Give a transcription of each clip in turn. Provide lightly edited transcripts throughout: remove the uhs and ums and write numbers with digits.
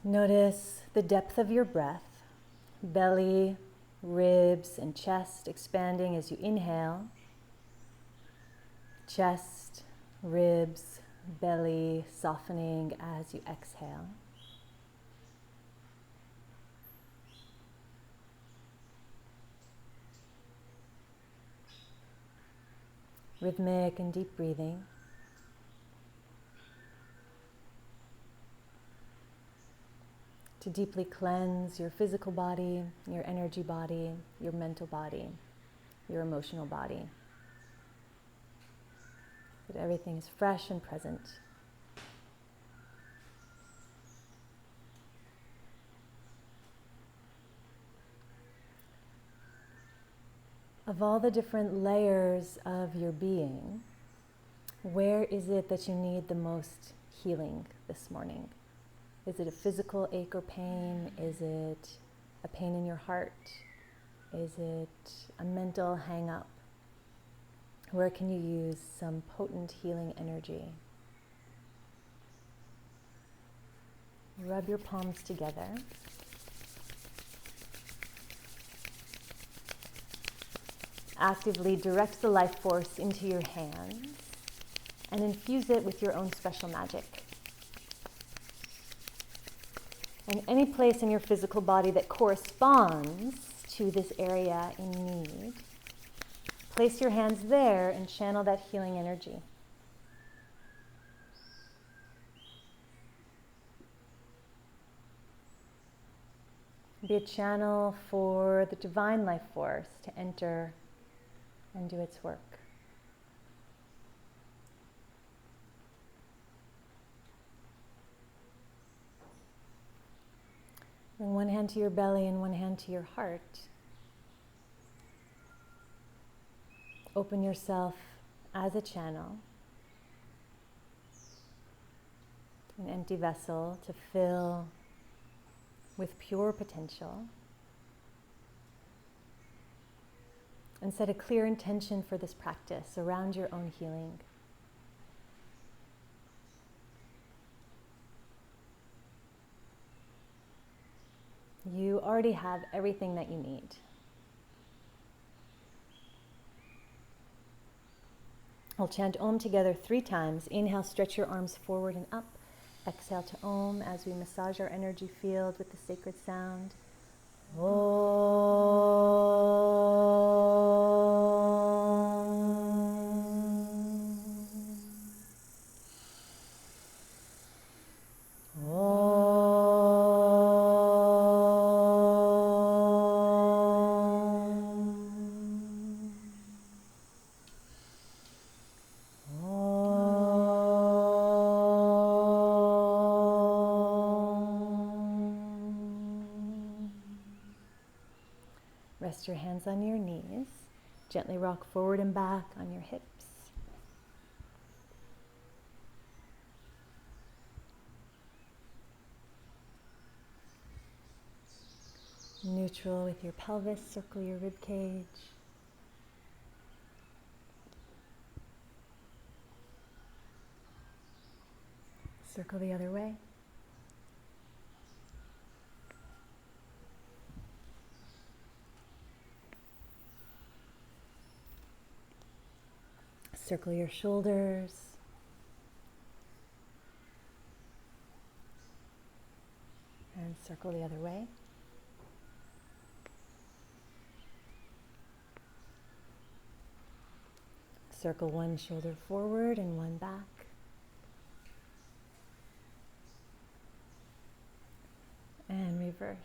Notice the depth of your breath, belly, ribs, and chest expanding as you inhale. Chest, ribs, belly softening as you exhale. Rhythmic and deep breathing. To deeply cleanse your physical body, your energy body, your mental body, your emotional body. That everything is fresh and present. Of all the different layers of your being, where is it that you need the most healing this morning? Is it a physical ache or pain? Is it a pain in your heart? Is it a mental hang-up? Where can you use some potent healing energy? Rub your palms together. Actively direct the life force into your hands and infuse it with your own special magic. And any place in your physical body that corresponds to this area in need, place your hands there and channel that healing energy. Be a channel for the divine life force to enter and do its work. Bring one hand to your belly and one hand to your heart. Open yourself as a channel, an empty vessel to fill with pure potential. And set a clear intention for this practice around your own healing. You already have everything that you need. We'll chant Om together 3 times. Inhale, stretch your arms forward and up. Exhale to Om as we massage our energy field with the sacred sound. Rest your hands on your knees. Gently rock forward and back on your hips. Neutral with your pelvis, circle your rib cage. Circle the other way. Circle your shoulders. And circle the other way. Circle one shoulder forward and one back. And reverse.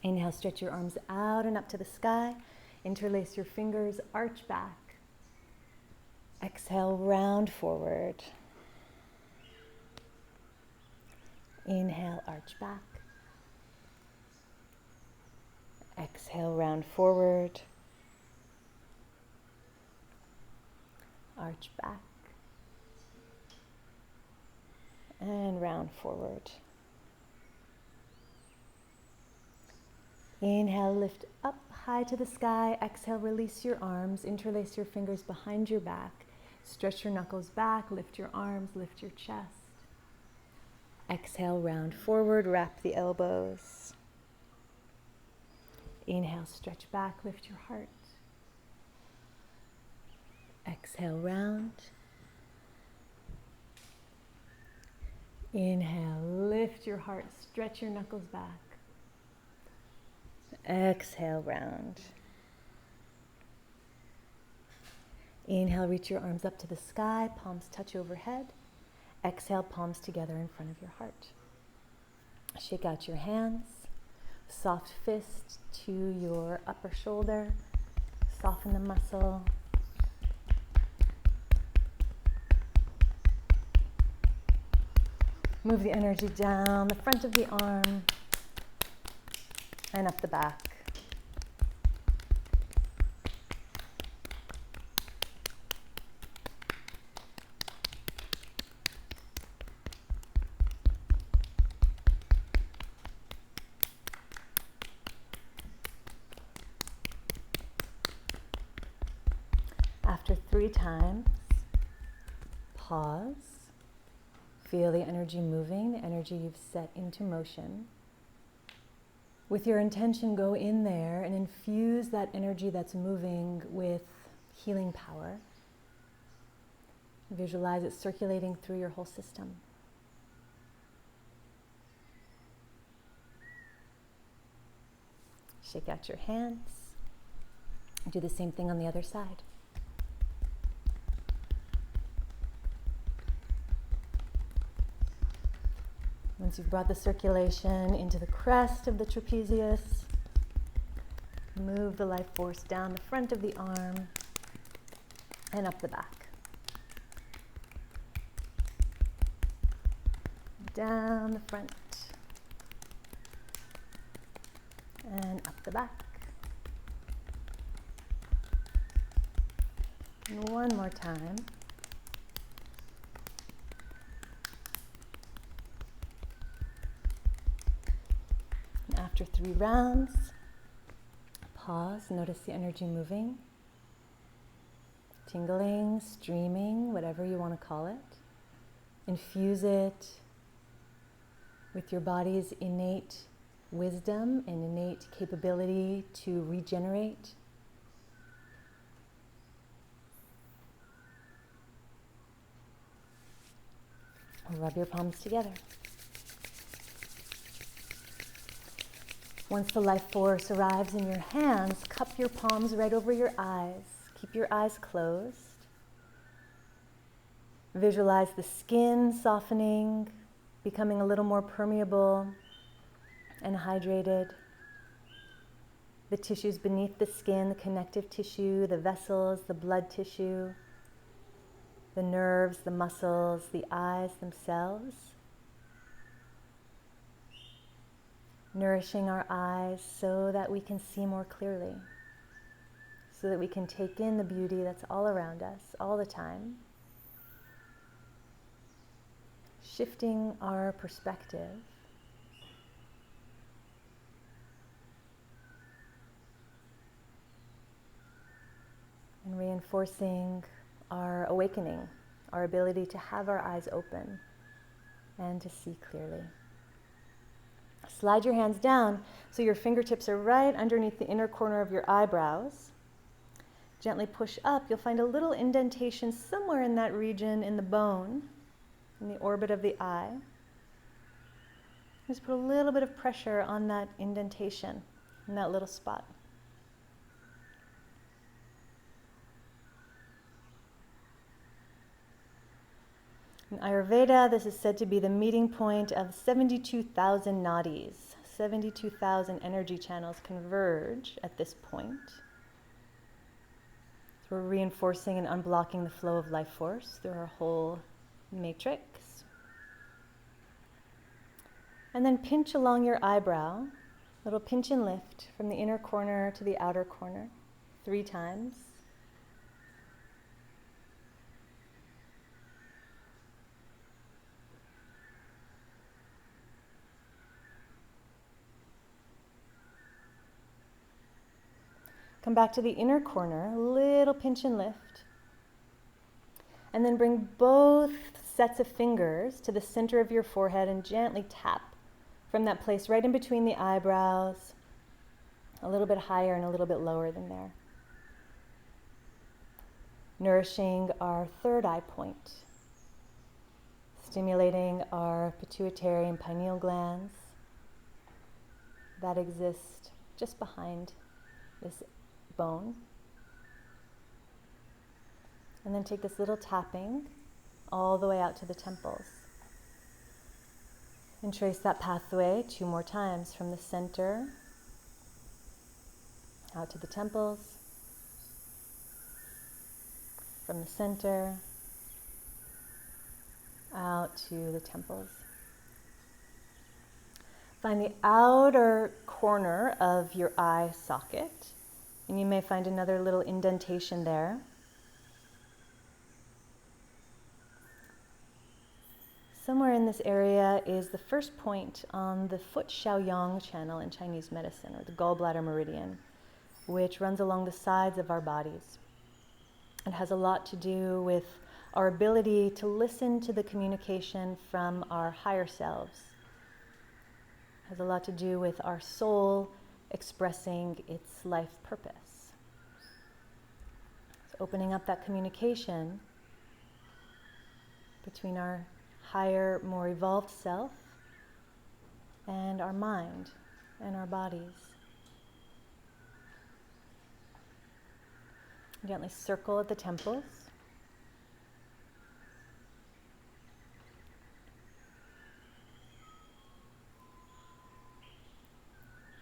Inhale, stretch your arms out and up to the sky. Interlace your fingers, arch back. Exhale, round forward. Inhale, arch back. Exhale, round forward. Arch back. And round forward. Inhale, lift up high to the sky. Exhale, release your arms. Interlace your fingers behind your back. Stretch your knuckles back, lift your arms, lift your chest. Exhale, round forward, wrap the elbows. Inhale, stretch back, lift your heart. Exhale, round. Inhale, lift your heart, stretch your knuckles back. Exhale, round. Inhale, reach your arms up to the sky, palms touch overhead. Exhale, palms together in front of your heart. Shake out your hands. Soft fist to your upper shoulder. Soften the muscle. Move the energy down the front of the arm and up the back. After 3 times, pause. Feel the energy moving, the energy you've set into motion. With your intention, go in there and infuse that energy that's moving with healing power. Visualize it circulating through your whole system. Shake out your hands. Do the same thing on the other side. Once you've brought the circulation into the crest of the trapezius, move the life force down the front of the arm and up the back. Down the front and up the back. And one more time. After 3 rounds, pause, notice the energy moving, tingling, streaming, whatever you want to call it. Infuse it with your body's innate wisdom and innate capability to regenerate. Rub your palms together. Once the life force arrives in your hands, cup your palms right over your eyes. Keep your eyes closed. Visualize the skin softening, becoming a little more permeable and hydrated. The tissues beneath the skin, the connective tissue, the vessels, the blood tissue, the nerves, the muscles, the eyes themselves. Nourishing our eyes so that we can see more clearly, so that we can take in the beauty that's all around us, all the time. Shifting our perspective. And reinforcing our awakening, our ability to have our eyes open and to see clearly. Slide your hands down so your fingertips are right underneath the inner corner of your eyebrows. Gently push up. You'll find a little indentation somewhere in that region in the bone, in the orbit of the eye. Just put a little bit of pressure on that indentation, in that little spot. In Ayurveda, this is said to be the meeting point of 72,000 nadis. 72,000 energy channels converge at this point. So we're reinforcing and unblocking the flow of life force through our whole matrix. And then pinch along your eyebrow, little pinch and lift from the inner corner to the outer corner, 3 times. Come back to the inner corner, little pinch and lift. And then bring both sets of fingers to the center of your forehead and gently tap from that place right in between the eyebrows, a little bit higher and a little bit lower than there. Nourishing our third eye point, stimulating our pituitary and pineal glands that exist just behind this bone. And then take this little tapping all the way out to the temples. And trace that pathway 2 more times from the center out to the temples, from the center out to the temples. Find the outer corner of your eye socket, and you may find another little indentation there. Somewhere in this area is the first point on the foot Xiaoyang channel in Chinese medicine, or the gallbladder meridian, which runs along the sides of our bodies. It has a lot to do with our ability to listen to the communication from our higher selves. It has a lot to do with our soul expressing its life purpose. So opening up that communication between our higher, more evolved self and our mind and our bodies. Gently circle at the temples.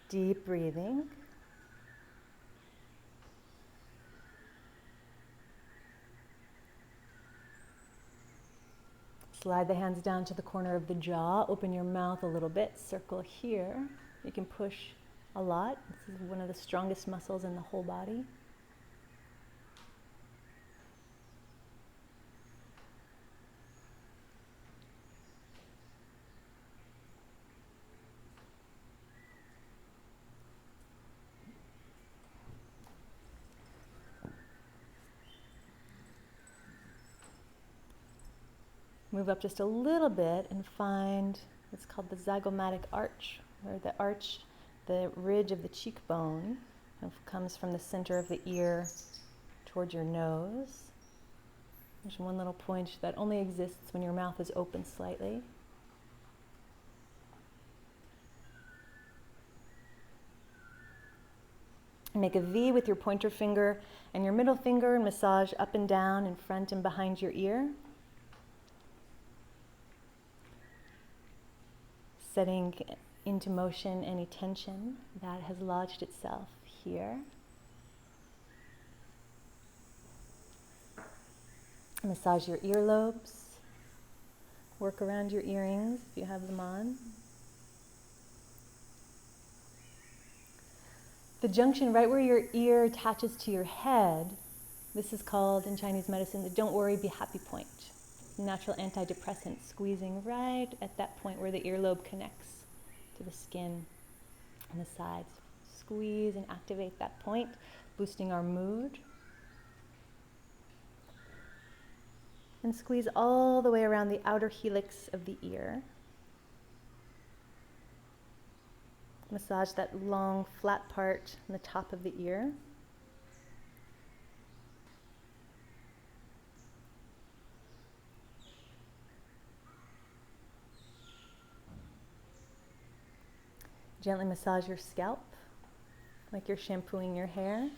Deep breathing. Slide the hands down to the corner of the jaw. Open your mouth a little bit. Circle here. You can push a lot. This is one of the strongest muscles in the whole body. Move up just a little bit and find what's called the zygomatic arch, where the ridge of the cheekbone comes from the center of the ear towards your nose. There's one little point that only exists when your mouth is open slightly. Make a V with your pointer finger and your middle finger and massage up and down in front and behind your ear. Setting into motion any tension that has lodged itself here. Massage your earlobes. Work around your earrings if you have them on. The junction right where your ear attaches to your head, this is called in Chinese medicine the don't worry, be happy point. Natural antidepressant, squeezing right at that point where the earlobe connects to the skin on the sides. Squeeze and activate that point, boosting our mood. And squeeze all the way around the outer helix of the ear. Massage that long, flat part on the top of the ear. Gently massage your scalp, like you're shampooing your hair.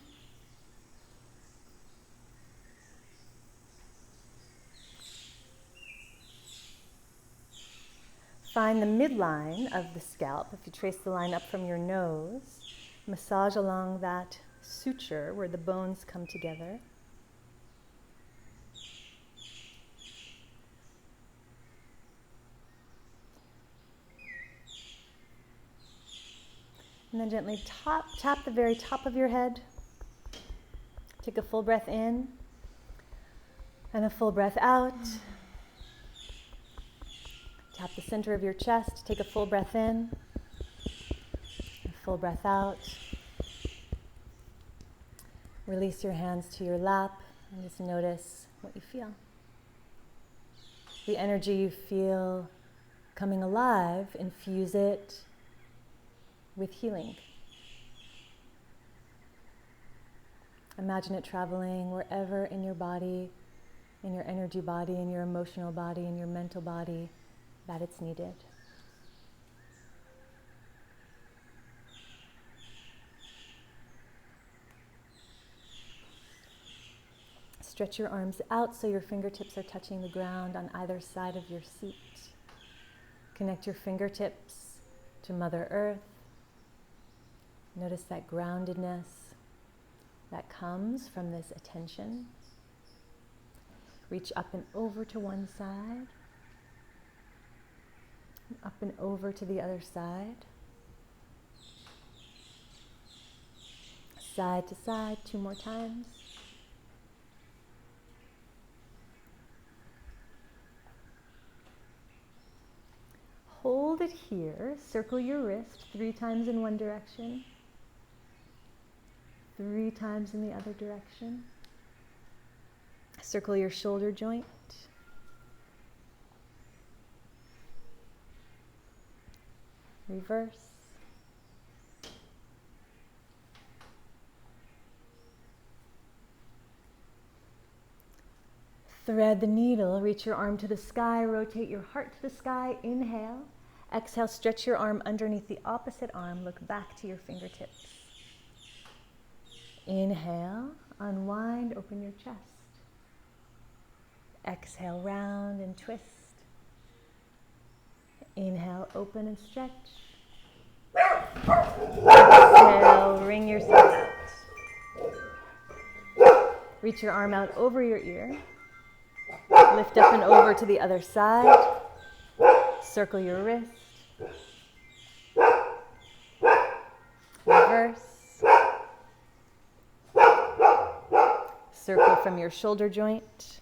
Find the midline of the scalp. If you trace the line up from your nose, massage along that suture where the bones come together. And then gently tap the very top of your head. Take a full breath in and a full breath out. Tap the center of your chest. Take a full breath in, a full breath out. Release your hands to your lap and just notice what you feel. The energy you feel coming alive, infuse it with healing. Imagine it traveling wherever in your body, in your energy body, in your emotional body, in your mental body, that it's needed. Stretch your arms out so your fingertips are touching the ground on either side of your seat. Connect your fingertips to Mother Earth. Notice that groundedness that comes from this attention. Reach up and over to one side, up and over to the other side. Side to side, 2 more times. Hold it here. Circle your wrist 3 times in one direction, 3 times in the other direction. Circle your shoulder joint. Reverse. Thread the needle, reach your arm to the sky, rotate your heart to the sky, inhale. Exhale, stretch your arm underneath the opposite arm, look back to your fingertips. Inhale, unwind, open your chest. Exhale, round and twist. Inhale, open and stretch. Exhale, wring yourself out. Reach your arm out over your ear. Lift up and over to the other side. Circle your wrist. Reverse. Circle from your shoulder joint.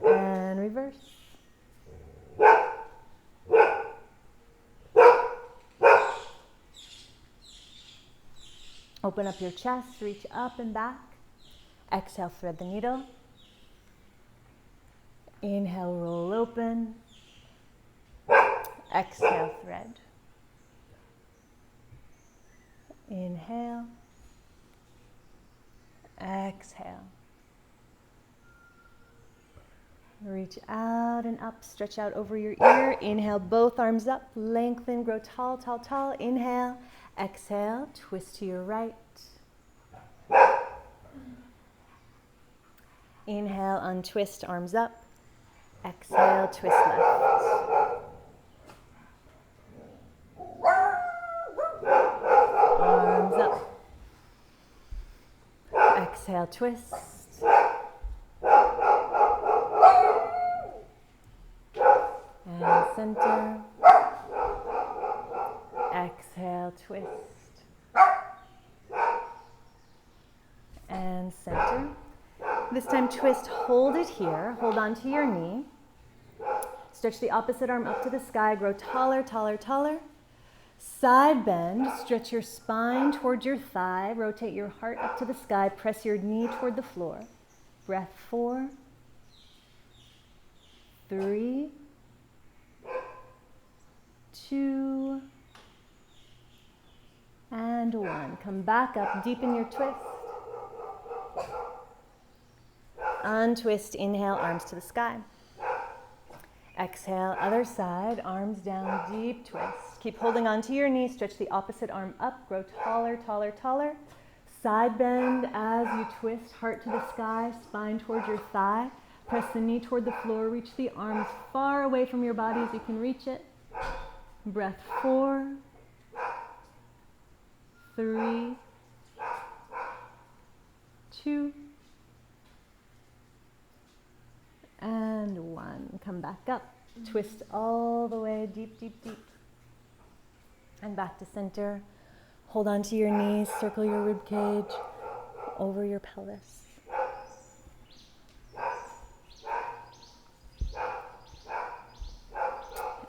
And reverse. Open up your chest, reach up and back. Exhale, thread the needle. Inhale, roll open. Exhale, thread. Inhale. Exhale. Reach out and up, stretch out over your ear. Inhale, both arms up, lengthen, grow tall, tall, tall. Inhale. Exhale, twist to your right. Inhale, untwist, arms up. Exhale, twist left. Arms up. Exhale, twist. And center. Exhale, twist. And center. This time twist, hold it here. Hold on to your knee. Stretch the opposite arm up to the sky. Grow taller, taller, taller. Side bend. Stretch your spine toward your thigh. Rotate your heart up to the sky. Press your knee toward the floor. Breath 4, 3, 2, and 1. Come back up, deepen your twist. Untwist, inhale, arms to the sky. Exhale, other side, arms down, deep twist. Keep holding on to your knee, stretch the opposite arm up, grow taller, taller, taller. Side bend as you twist, heart to the sky, spine towards your thigh. Press the knee toward the floor, reach the arms far away from your body as you can reach it. Breath 4, 3, 2, and 1. Come back up. Twist all the way deep, deep, deep. And back to center. Hold on to your knees. Circle your rib cage over your pelvis.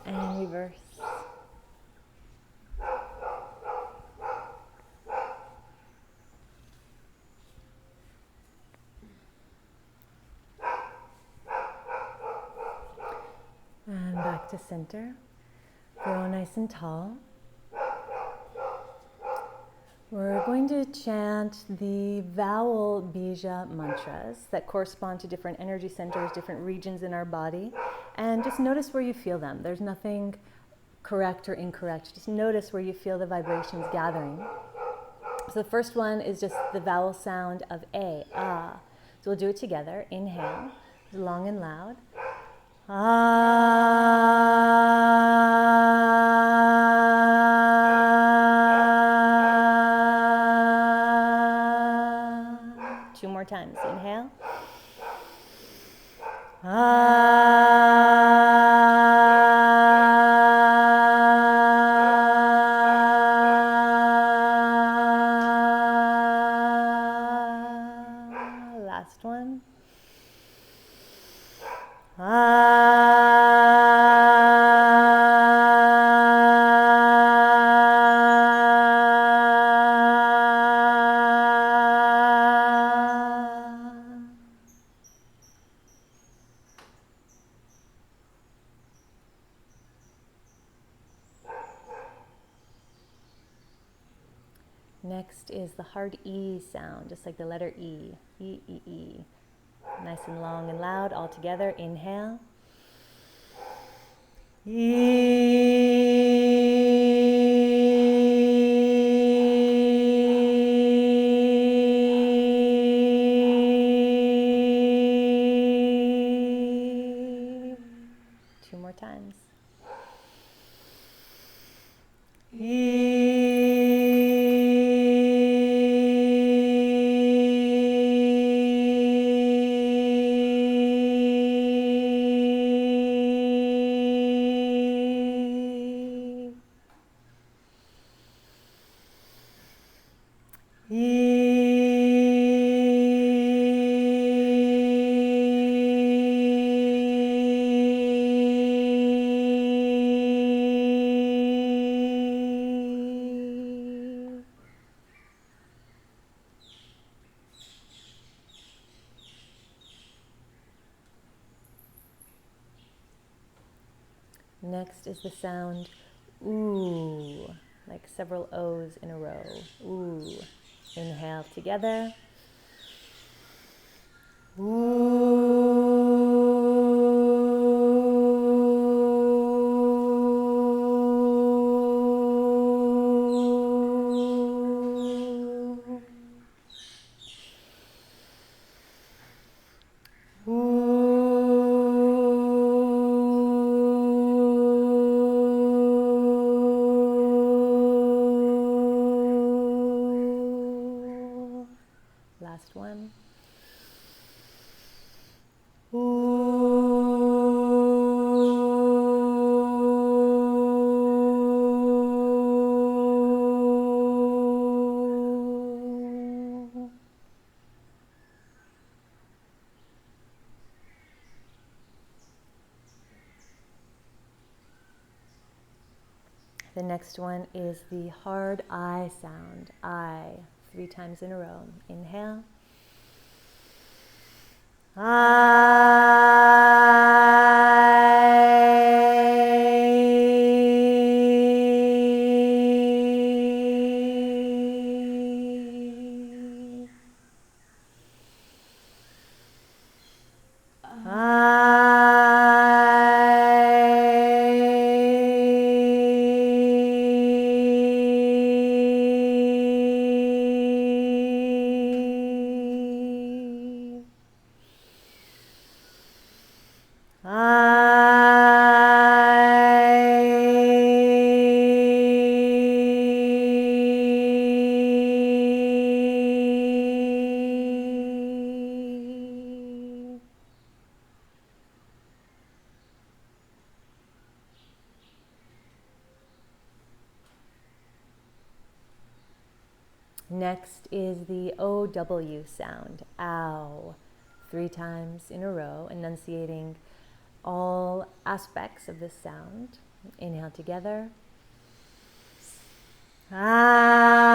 And reverse. back to center. Grow nice and tall. We're going to chant the vowel bija mantras that correspond to different energy centers, different regions in our body, and just notice where you feel them. There's nothing correct or incorrect. Just notice where you feel the vibrations gathering. So the first one is just the vowel sound of A, ah. So we'll do it together. Inhale, long and loud. Ah. 2 more times. Inhale. Last one. Next is the hard E sound, just like the letter E. E, E, E. Nice and long and loud all together. Inhale. E. 2 more times. Next is the sound ooh, like several O's in a row. Ooh. Inhale together. Ooh. Last one. The next one is the hard I sound. I, 3 times in a row. Inhale. Next is the OW sound, ow, 3 times in a row, enunciating all aspects of this sound. Inhale together. Ow.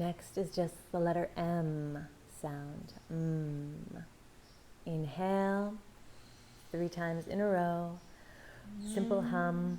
Next is just the letter M sound. Inhale 3 times in a row. Simple hum.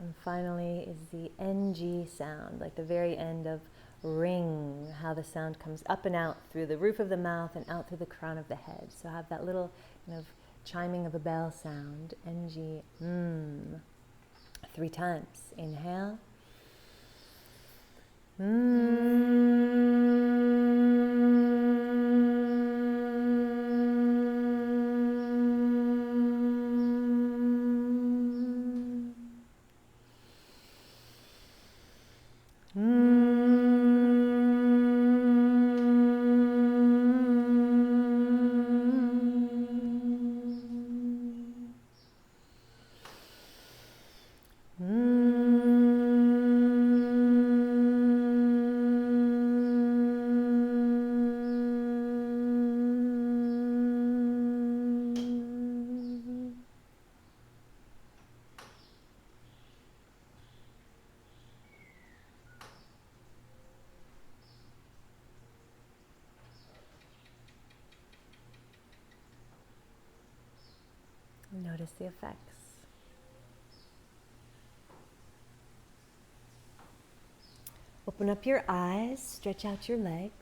And finally is the NG sound, like the very end of ring, how the sound comes up and out through the roof of the mouth and out through the crown of the head. So have that little kind of chiming of a bell sound, NG, 3 times. Inhale. Notice the effects. Open up your eyes, stretch out your legs,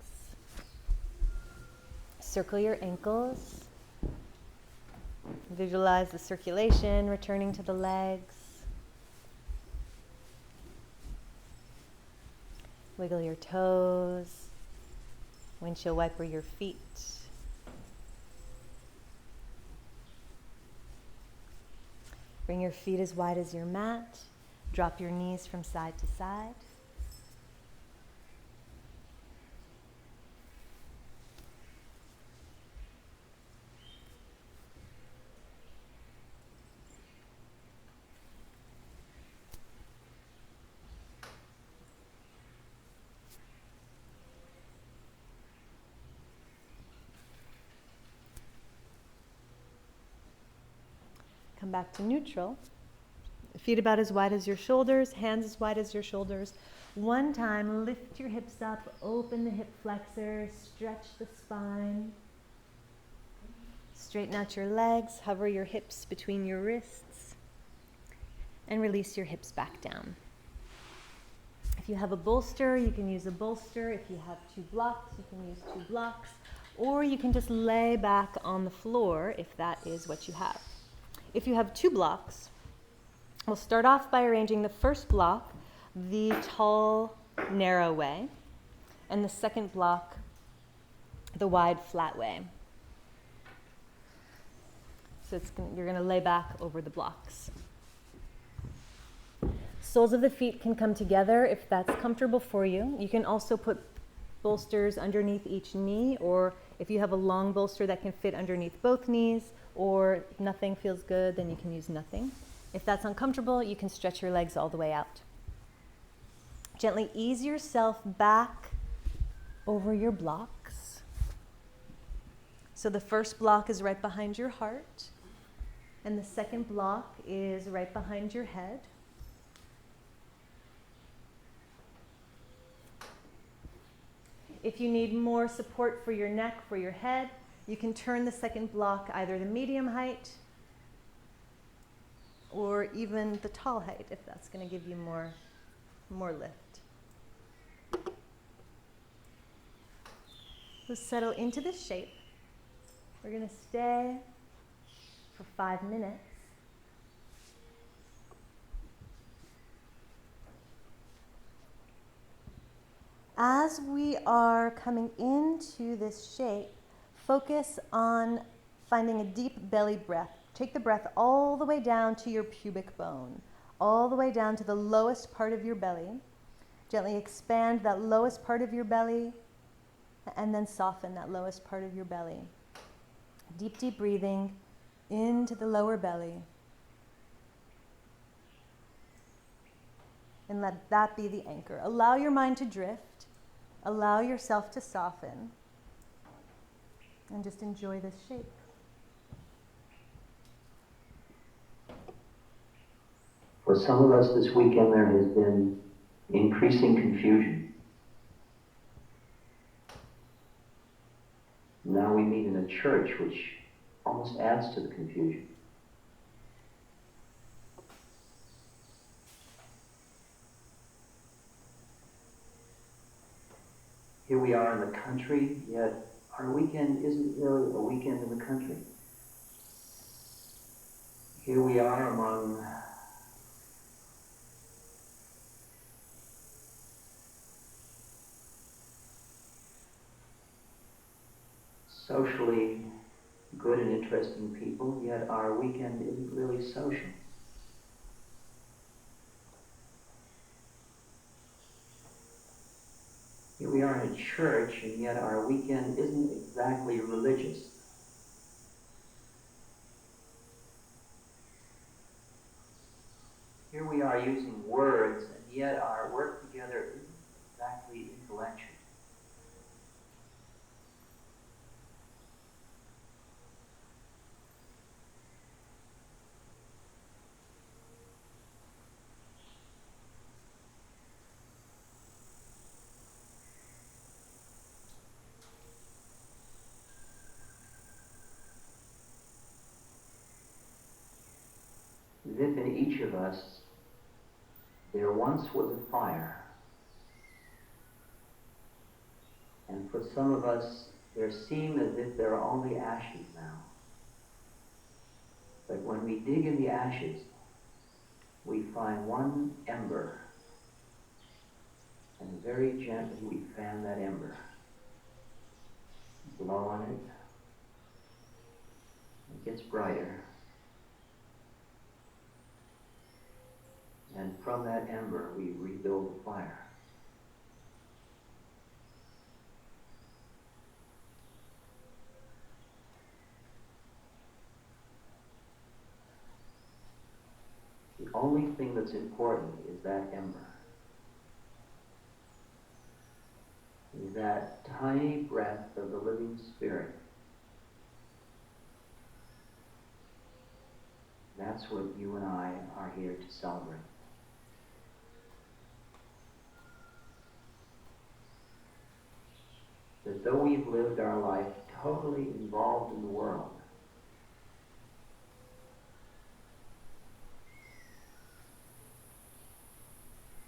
circle your ankles, visualize the circulation returning to the legs, wiggle your toes, windshield wiper your feet. Bring your feet as wide as your mat. Drop your knees from side to side. Come back to neutral. Feet about as wide as your shoulders, hands as wide as your shoulders. One time, lift your hips up, open the hip flexors, stretch the spine. Straighten out your legs, hover your hips between your wrists, and release your hips back down. If you have a bolster, you can use a bolster. If you have 2 blocks, you can use 2 blocks. Or you can just lay back on the floor if that is what you have. If you have 2 blocks, we'll start off by arranging the first block the tall, narrow way, and the second block the wide, flat way. So you're going to lay back over the blocks. Soles of the feet can come together if that's comfortable for you. You can also put bolsters underneath each knee, or if you have a long bolster that can fit underneath both knees, or if nothing feels good, then you can use nothing. If that's uncomfortable, you can stretch your legs all the way out. Gently ease yourself back over your blocks. So the first block is right behind your heart, and the second block is right behind your head. If you need more support for your neck, for your head, you can turn the second block either the medium height or even the tall height, if that's going to give you more lift. So settle into the shape. We're going to stay for 5 minutes. as we are coming into this shape, focus on finding a deep belly breath. Take the breath all the way down to your pubic bone, all the way down to the lowest part of your belly. Gently expand that lowest part of your belly, and then soften that lowest part of your belly. Deep, deep breathing into the lower belly. And let that be the anchor. Allow your mind to drift. Allow yourself to soften. And just enjoy this shape. For some of us this weekend there has been increasing confusion. Now we meet in a church which almost adds to the confusion. Here we are in the country, yet our weekend isn't really a weekend in the country. Here we are among socially good and interesting people, yet our weekend isn't really social. Here we are in a church, and yet our weekend isn't exactly religious. Here we are using words, and yet our work together isn't exactly intellectual. As if in each of us there once was a fire, and for some of us there seem as if there are only ashes now. But when we dig in the ashes, we find one ember, and very gently we fan that ember, blow on it, it gets brighter, and from that ember we rebuild the fire. The only thing that's important is that ember. Is that tiny breath of the living spirit. That's what you and I are here to celebrate. That though we've lived our life totally involved in the world,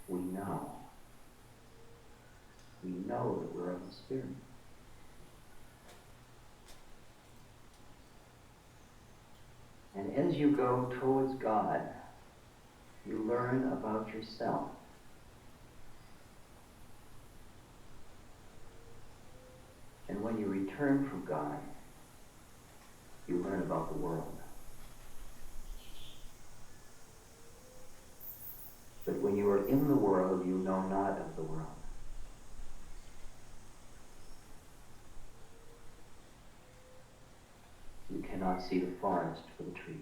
we know that we're of the Spirit. And as you go towards God, you learn about yourself. And when you return from God, you learn about the world. But when you are in the world, you know not of the world. You cannot see the forest for the trees.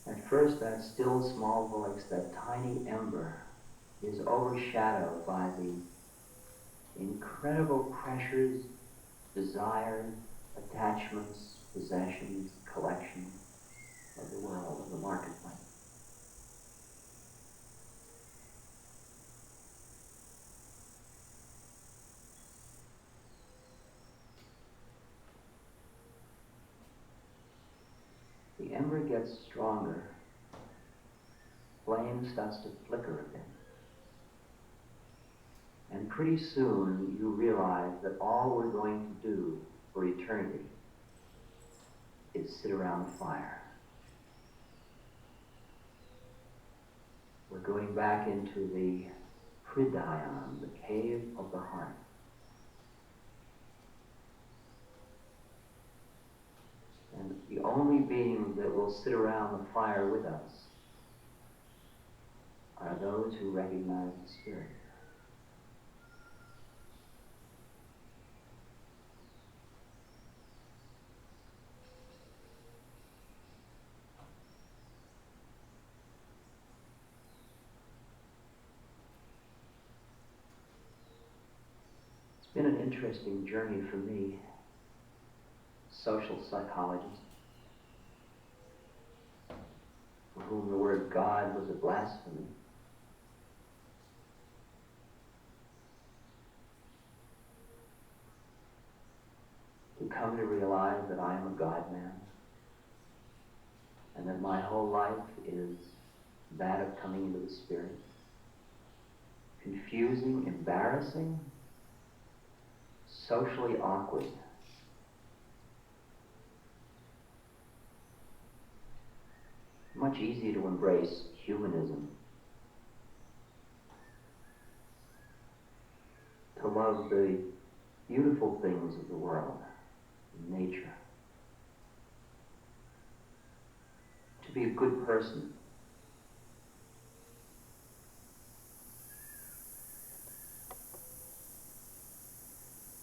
At first, that still small voice, that tiny ember, is overshadowed by the incredible pressures, desires, attachments, possessions, collection of the world, of the marketplace. The ember gets stronger. Flame starts to flicker a bit. And pretty soon you realize that all we're going to do for eternity is sit around the fire. We're going back into the pranayama, the cave of the heart. And the only beings that will sit around the fire with us are those who recognize the Spirit. It's been an interesting journey for me, social psychologist, for whom the word God was a blasphemy. To come to realize that I am a God-man, and that my whole life is that of coming into the Spirit. Confusing, embarrassing, socially awkward. Much easier to embrace humanism, to love the beautiful things of the world, nature, to be a good person.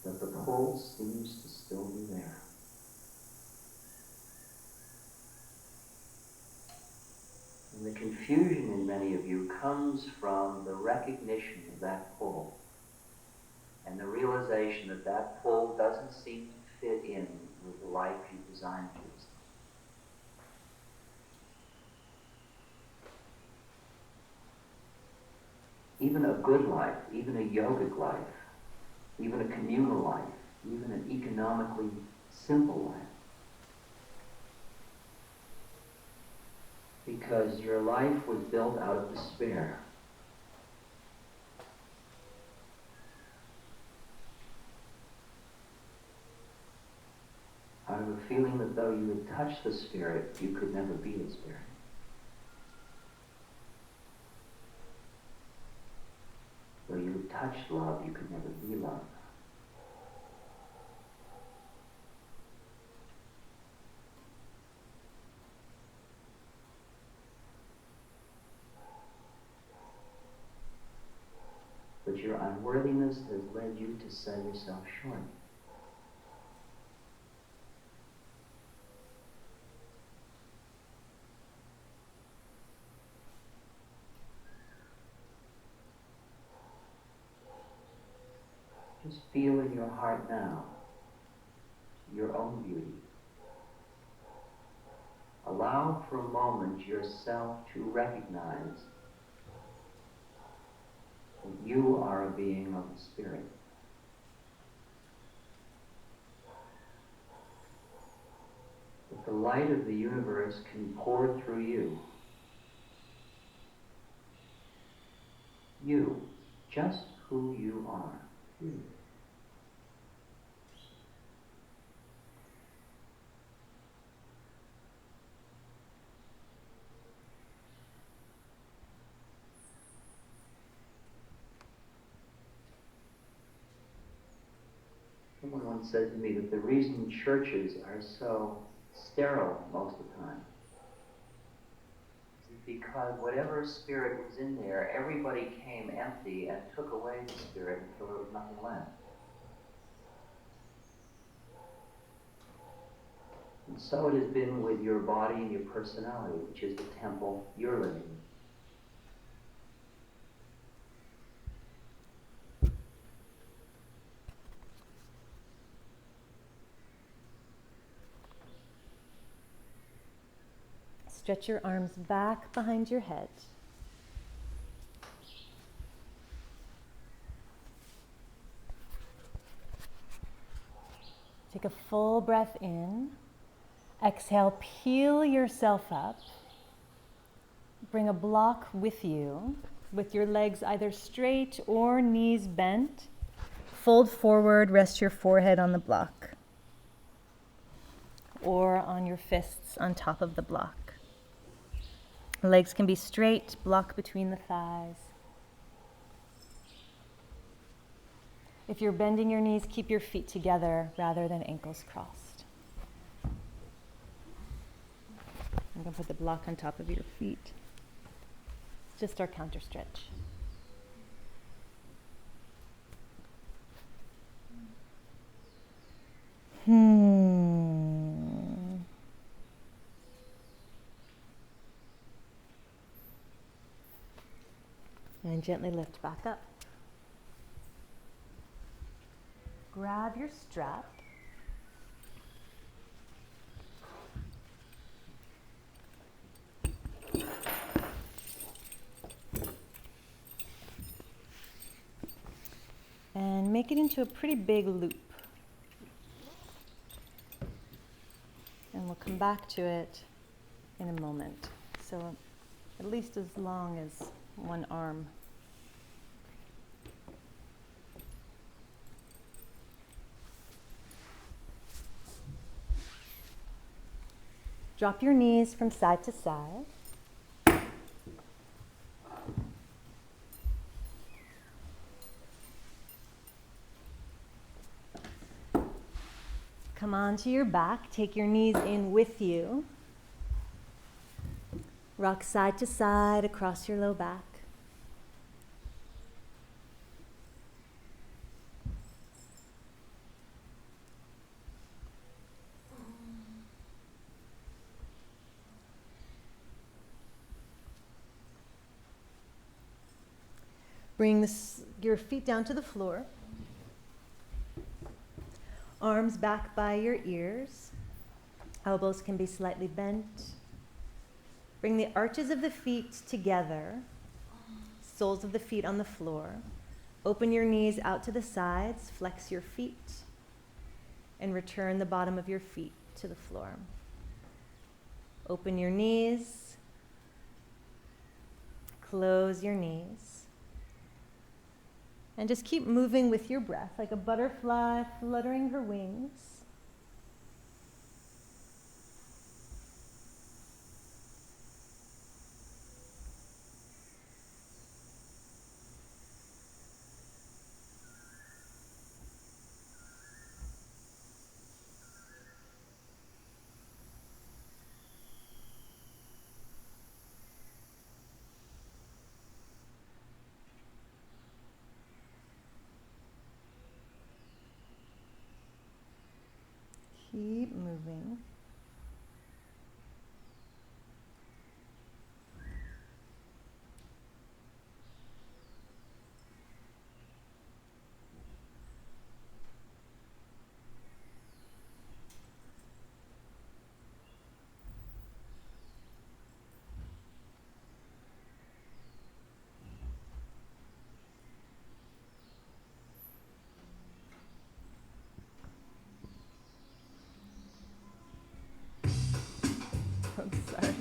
But the pull seems to still be there. And the confusion in many of you comes from the recognition of that pull and the realization that that pull doesn't seem to fit in with the life you designed for yourself. Even a good life, even a yogic life, even a communal life, even an economically simple life. Because your life was built out of despair. Out of a feeling that though you had touched the Spirit, you could never be the Spirit. Though you had touched love, you could never be love. But your unworthiness has led you to sell yourself short. Just feel in your heart now your own beauty. Allow for a moment yourself to recognize that you are a being of the Spirit. That the light of the universe can pour through you. You, just who you are. You. Someone once said to me that the reason churches are so sterile most of the time is because whatever spirit was in there, everybody came empty and took away the spirit until there was nothing left. And so it has been with your body and your personality, which is the temple you're living in. Stretch your arms back behind your head. Take a full breath in. Exhale, peel yourself up. Bring a block with you with your legs either straight or knees bent. Fold forward, rest your forehead on the block or on your fists on top of the block. Legs can be straight, block between the thighs. If you're bending your knees, keep your feet together rather than ankles crossed. I'm going to put the block on top of your feet. It's just our counter stretch. And gently lift back up. Grab your strap. And make it into a pretty big loop. And we'll come back to it in a moment. So at least as long as one arm. Drop your knees from side to side. Come onto your back, take your knees in with you. Rock side to side across your low back. Bring your feet down to the floor. Arms back by your ears. Elbows can be slightly bent. Bring the arches of the feet together. Soles of the feet on the floor. Open your knees out to the sides. Flex your feet. And return the bottom of your feet to the floor. Open your knees. Close your knees. And just keep moving with your breath, like a butterfly fluttering her wings. Keep moving. I'm sorry.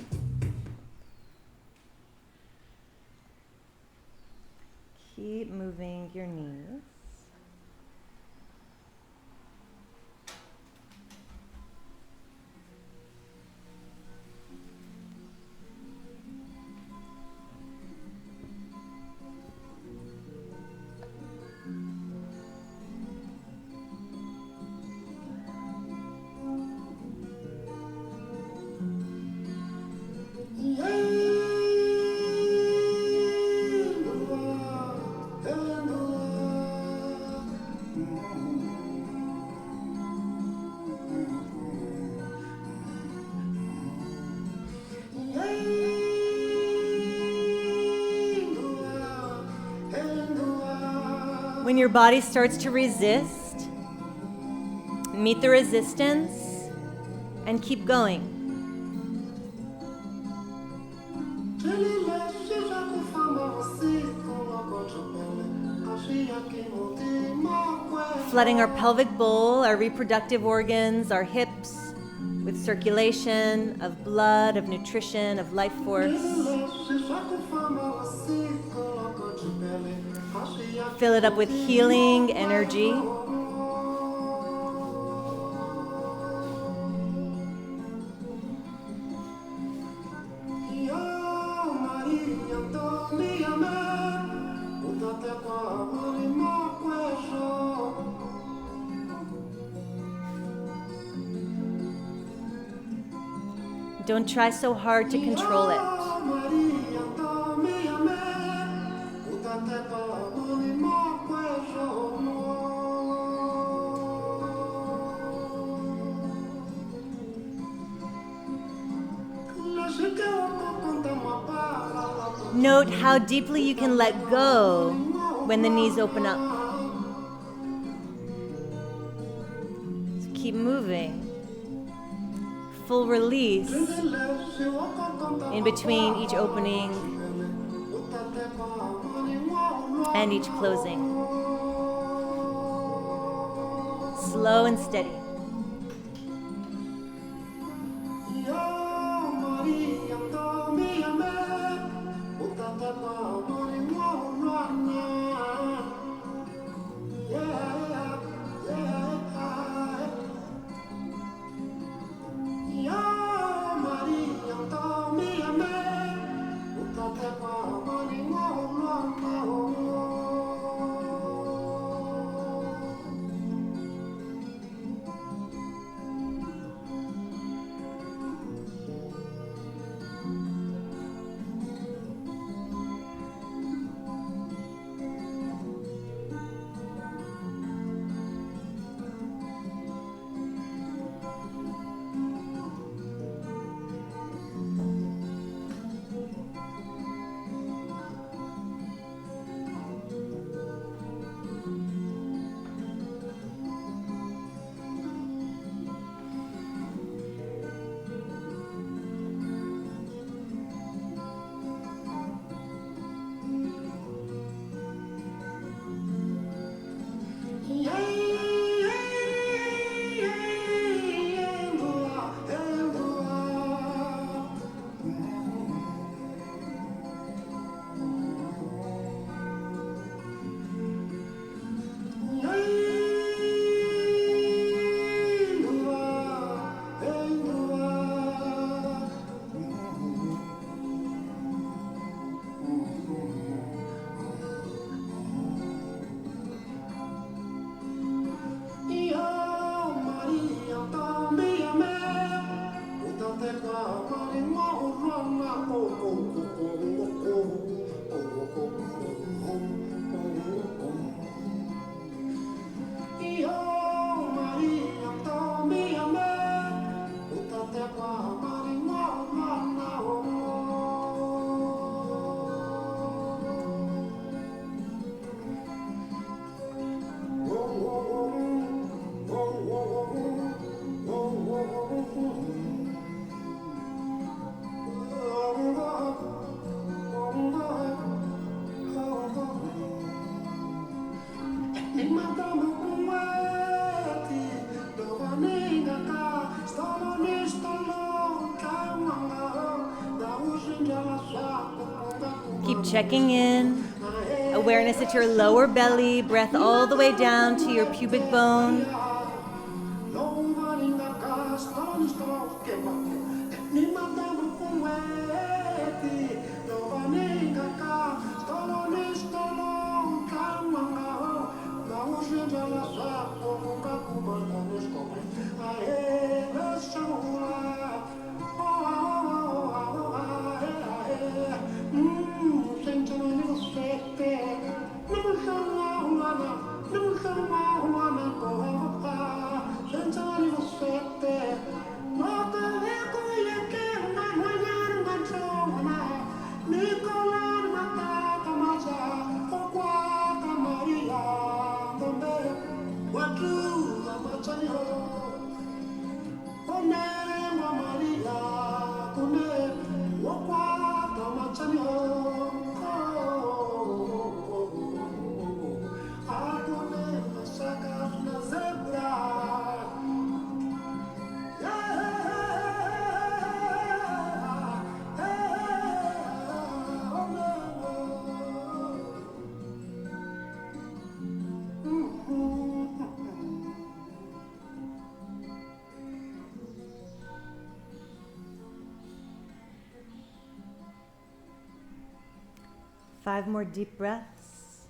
Keep moving your knees. When your body starts to resist, meet the resistance and keep going. Flooding our pelvic bowl, our reproductive organs, our hips with circulation of blood, of nutrition, of life force. Fill it up with healing energy. Don't try so hard to control it. Note how deeply you can let go when the knees open up. So keep moving. Full release in between each opening and each closing. Slow and steady. Keep checking in. Awareness at your lower belly, breath all the way down to your pubic bone. 5 more deep breaths.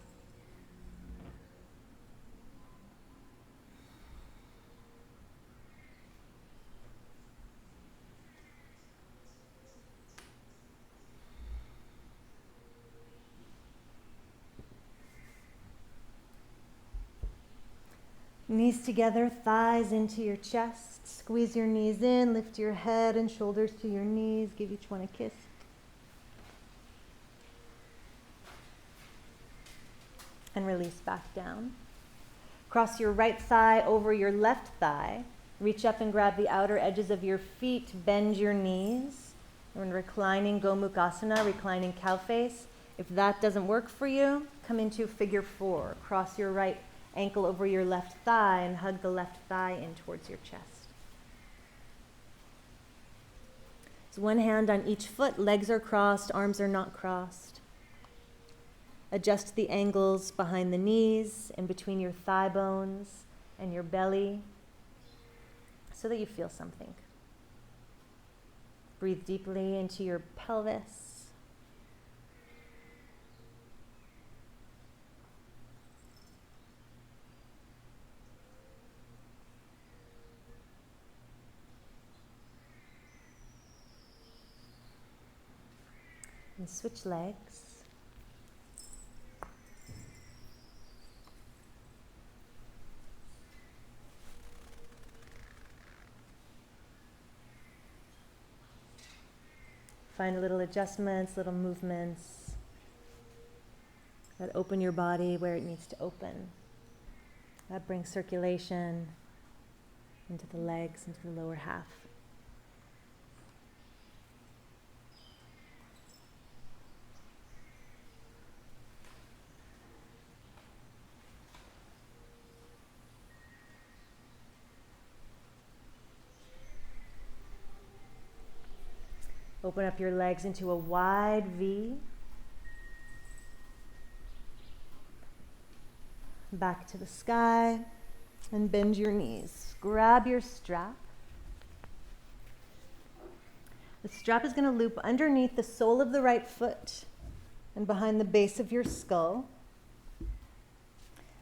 Knees together, thighs into your chest. Squeeze your knees in, lift your head and shoulders to your knees. Give each one a kiss. And release back down. Cross your right thigh over your left thigh. Reach up and grab the outer edges of your feet. Bend your knees. We're in reclining Gomukhasana, reclining cow face. If that doesn't work for you, come into figure 4. Cross your right ankle over your left thigh and hug the left thigh in towards your chest. So one hand on each foot, legs are crossed, arms are not crossed. Adjust the angles behind the knees and between your thigh bones and your belly so that you feel something. Breathe deeply into your pelvis. And switch legs. Find little adjustments, little movements that open your body where it needs to open. That brings circulation into the legs, into the lower half. Open up your legs into a wide V. Back to the sky and bend your knees. Grab your strap. The strap is going to loop underneath the sole of the right foot and behind the base of your skull.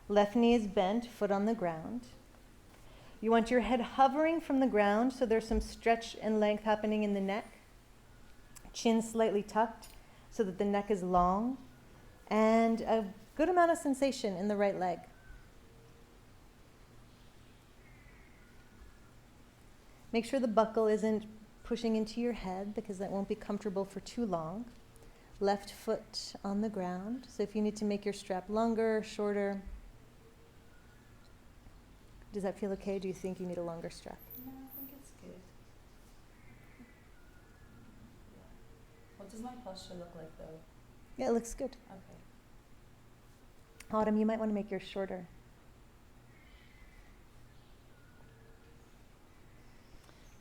Left knee is bent, foot on the ground. You want your head hovering from the ground so there's some stretch and length happening in the neck. Chin slightly tucked so that the neck is long, and a good amount of sensation in the right leg. Make sure the buckle isn't pushing into your head because that won't be comfortable for too long. Left foot on the ground. So if you need to make your strap longer, shorter, does that feel okay? Do you think you need a longer strap? No, I think it's good. What does my posture look like though? Yeah, it looks good. Okay. Autumn, you might want to make yours shorter.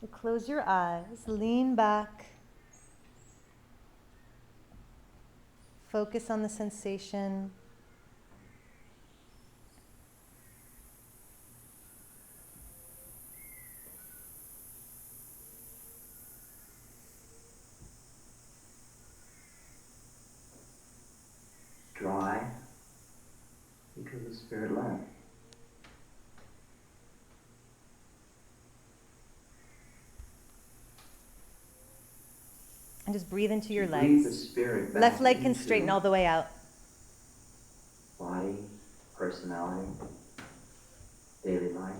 So close your eyes, lean back. Focus on the sensation. Dry because the spirit left. And just breathe into your Breathe the legs. spirit back Left leg can into straighten all the way out. body, personality, daily life.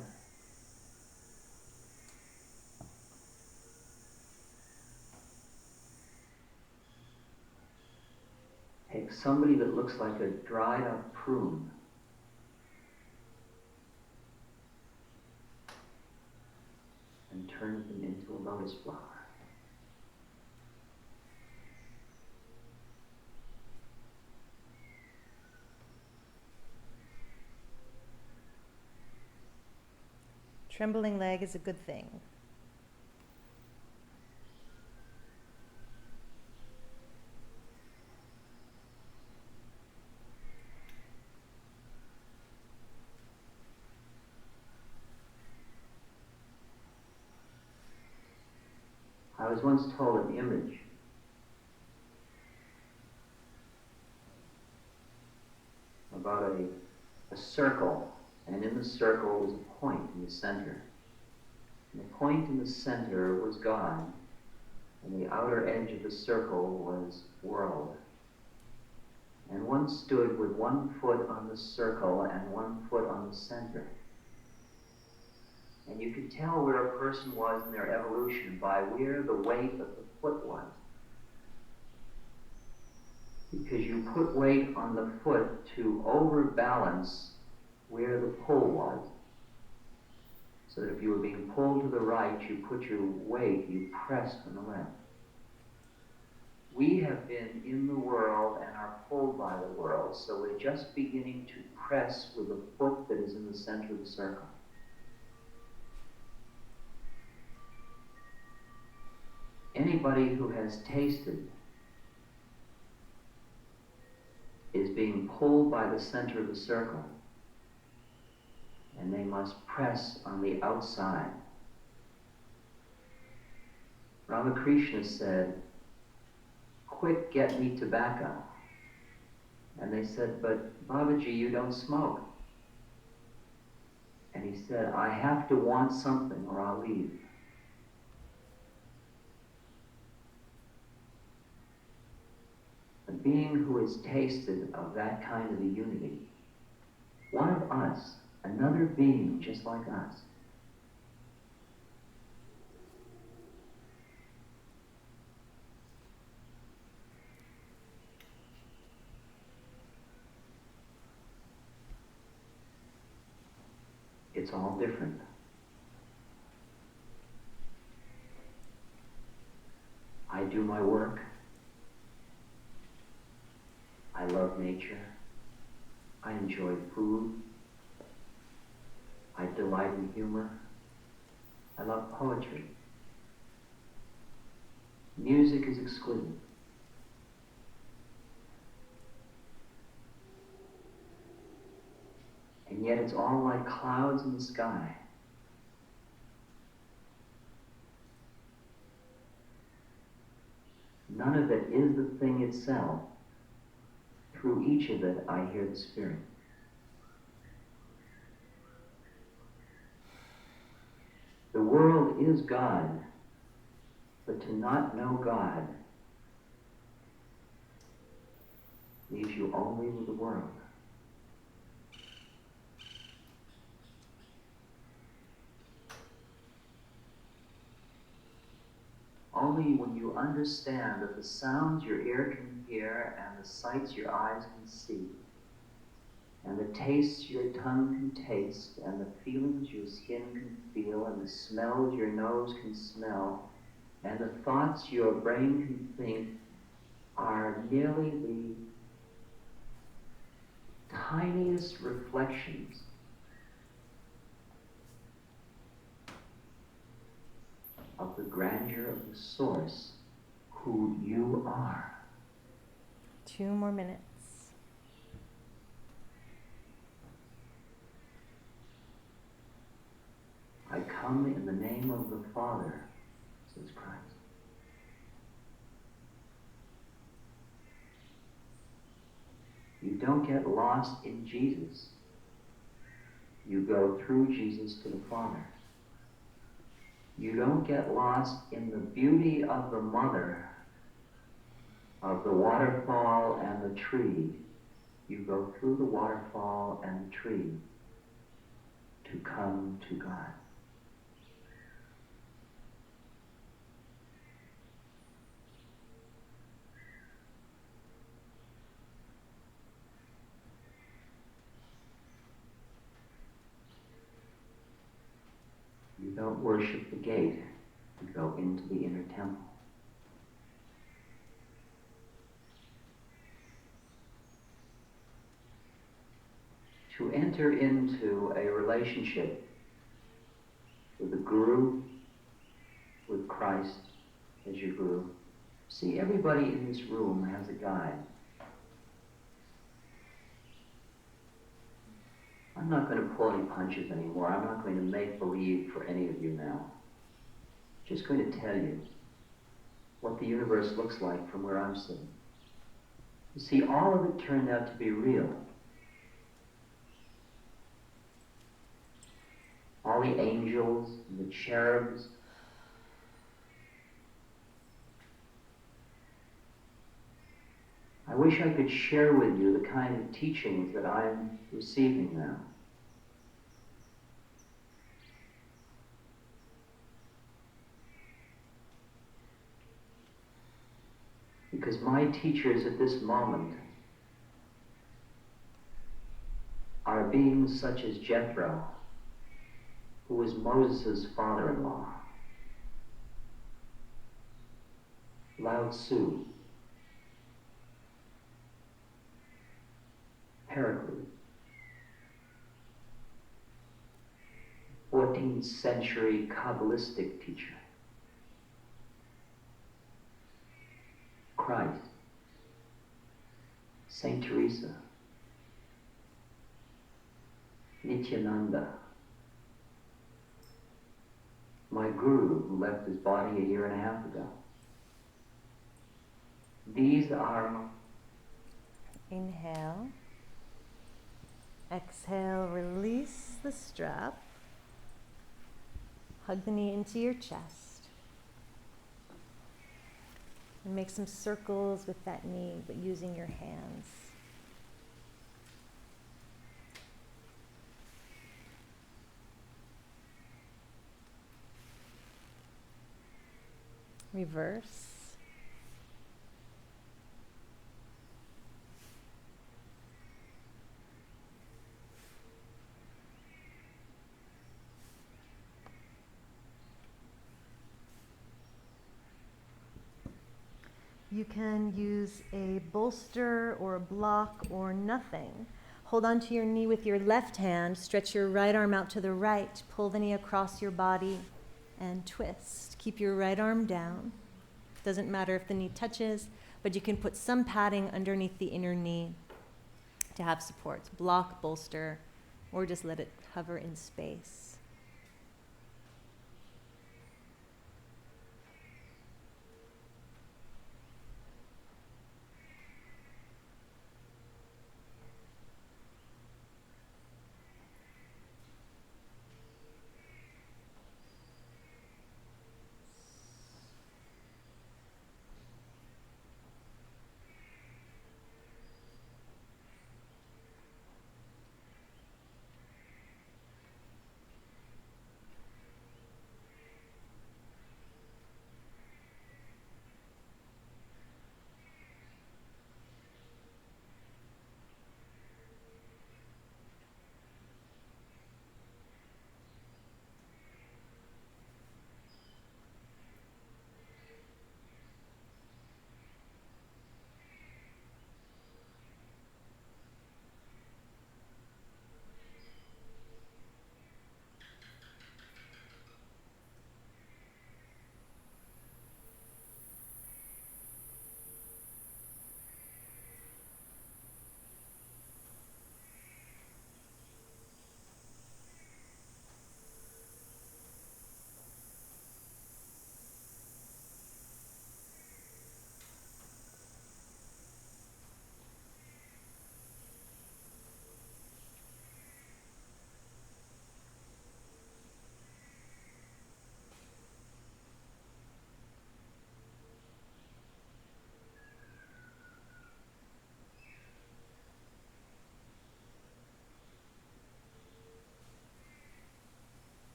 Take somebody that looks like a dried up prune and turn them into a lotus flower. Trembling leg is a good thing. I was once told an image about a circle, and in the circle was a point in the center. And the point in the center was God, and the outer edge of the circle was world. And one stood with 1 foot on the circle and 1 foot on the center. And you could tell where a person was in their evolution by where the weight of the foot was. Because you put weight on the foot to overbalance where the pull was. So that if you were being pulled to the right, you put your weight, you pressed on the left. We have been in the world and are pulled by the world, so we're just beginning to press with the foot that is in the center of the circle. Anybody who has tasted is being pulled by the center of the circle, and they must press on the outside. Ramakrishna said, "Quick, get me tobacco." And they said, "But Babaji, you don't smoke." And he said, "I have to want something or I'll leave." A being who has tasted of that kind of a unity, one of us, another being just like us, it's all different. I do my work. I love nature. I enjoy food. I delight in humor. I love poetry. Music is exquisite. And yet it's all like clouds in the sky. None of it is the thing itself. Through each of it, I hear the Spirit. The world is God, but to not know God leaves you only with the world. Only when you understand that the sounds your ear can hear and the sights your eyes can see, and the tastes your tongue can taste, and the feelings your skin can feel, and the smells your nose can smell, and the thoughts your brain can think are merely the tiniest reflections of the grandeur of the Source, who you are. 2 more minutes. I come in the name of the Father, says Christ. You don't get lost in Jesus. You go through Jesus to the Father. You don't get lost in the beauty of the mother, of the waterfall and the tree. You go through the waterfall and the tree to come to God. You don't worship the gate, you go into the inner temple. To enter into a relationship with the Guru, with Christ as your Guru. See, everybody in this room has a guide. I'm not going to pull any punches anymore. I'm not going to make believe for any of you now. I'm just going to tell you what the universe looks like from where I'm sitting. You see, all of it turned out to be real. the cherubs. I wish I could share with you the kind of teachings that I'm receiving now. Because my teachers at this moment are beings such as Jethro, who was Moses' father-in-law, Lao Tzu, Heracles, 14th century Kabbalistic teacher, Christ, Saint Teresa, Nityananda, my guru who left his body a year and a half ago. These are... Inhale. Exhale, release the strap. Hug the knee into your chest. And make some circles with that knee, but using your hands. Reverse. You can use a bolster or a block or nothing. Hold onto your knee with your left hand, stretch your right arm out to the right, pull the knee across your body and twist. Keep your right arm down. Doesn't matter if the knee touches, but you can put some padding underneath the inner knee to have support. Block, bolster, or just let it hover in space.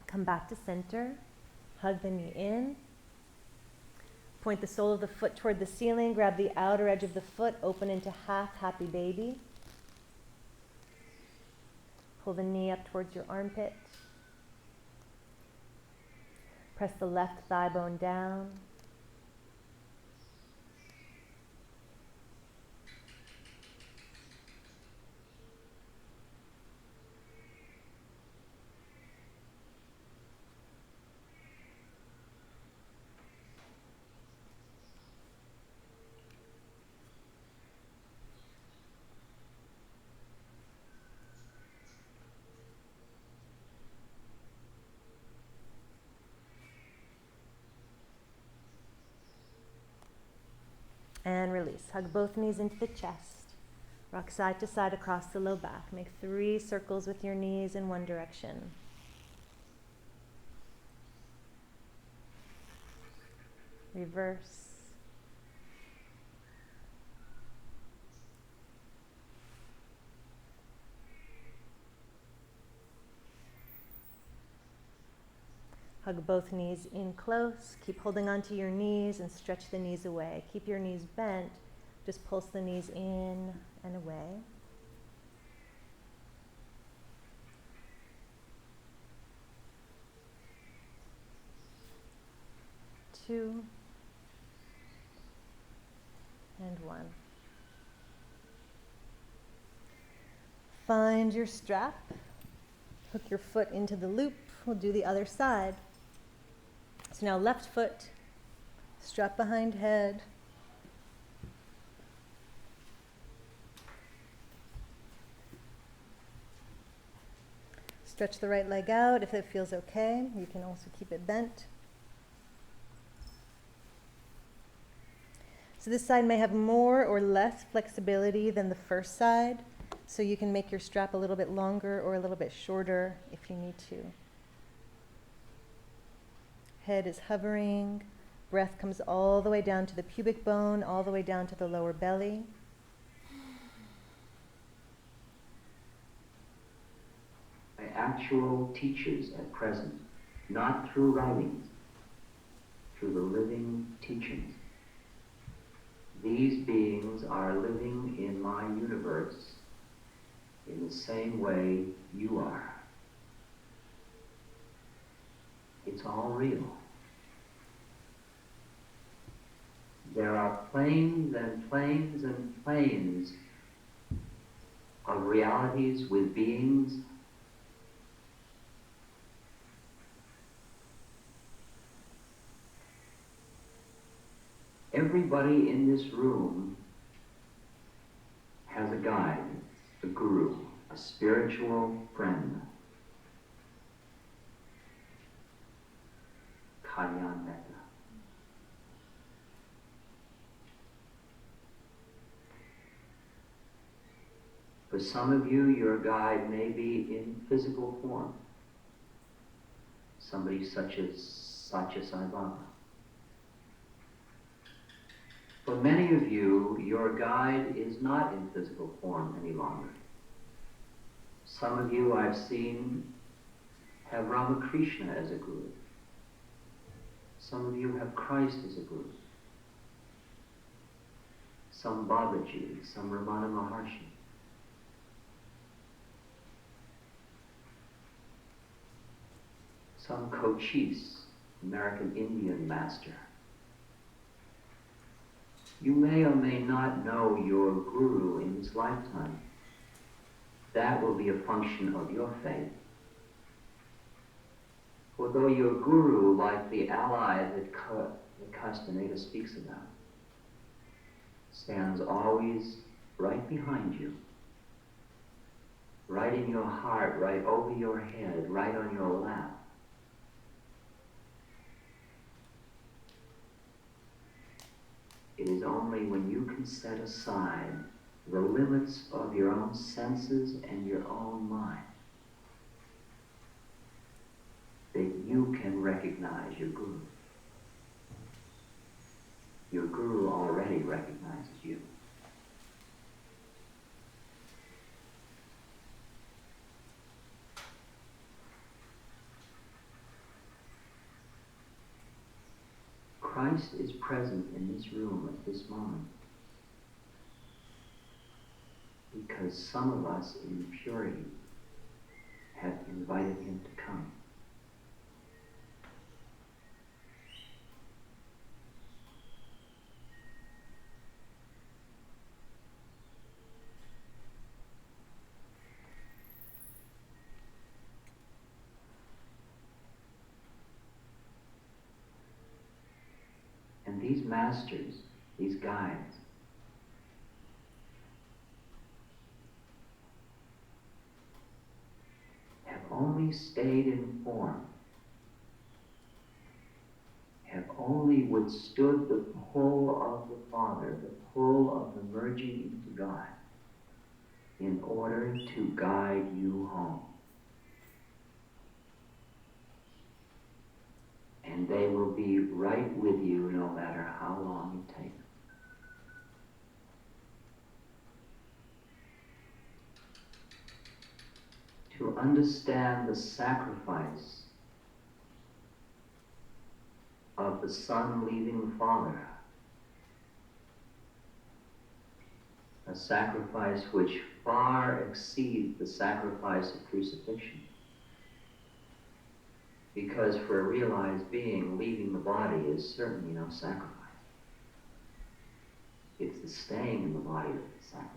Come back to center, hug the knee in, point the sole of the foot toward the ceiling, grab the outer edge of the foot, open into half happy baby. Pull the knee up towards your armpit. Press the left thigh bone down. And release. Hug both knees into the chest. Rock side to side across the low back. Make 3 circles with your knees in one direction. Reverse. Hug both knees in close. Keep holding onto your knees and stretch the knees away. Keep your knees bent. Just pulse the knees in and away. Two and 1. Find your strap. Hook your foot into the loop. We'll do the other side. So now left foot, strap behind head. Stretch the right leg out if it feels okay. You can also keep it bent. So this side may have more or less flexibility than the first side, so you can make your strap a little bit longer or a little bit shorter if you need to. Head is hovering. Breath comes all the way down to the pubic bone, all the way down to the lower belly. By actual teachers at present, not through writings, through the living teachings. These beings are living in my universe in the same way you are. It's all real. There are planes and planes and planes of realities with beings everybody in this room has a guide, a guru, a spiritual friend. Kalyan Metta. For some of you, your guide may be in physical form. Somebody such as Satya Sai Baba. For many of you, your guide is not in physical form any longer. Some of you I've seen have Ramakrishna as a guru. Some of you have Christ as a guru. Some Babaji, some Ramana Maharshi. Some Cochise, American Indian master. You may or may not know your guru in this lifetime. That will be a function of your faith. For though your guru, like the ally that Castaneda speaks about, stands always right behind you, right in your heart, right over your head, right on your lap, it is only when you can set aside the limits of your own senses and your own mind that you can recognize your guru. Your guru already recognizes you. Christ is present in this room at this moment because some of us in purity have invited him to come. And these masters, these guides, have only stayed in form, have only withstood the pull of the Father, the pull of the merging into God, in order to guide you home. And they will be right with you no matter how long it takes. To understand the sacrifice of the son leaving the father, a sacrifice which far exceeds the sacrifice of crucifixion. Because for a realized being, leaving the body is certainly no sacrifice. It's the staying in the body that's the sacrifice.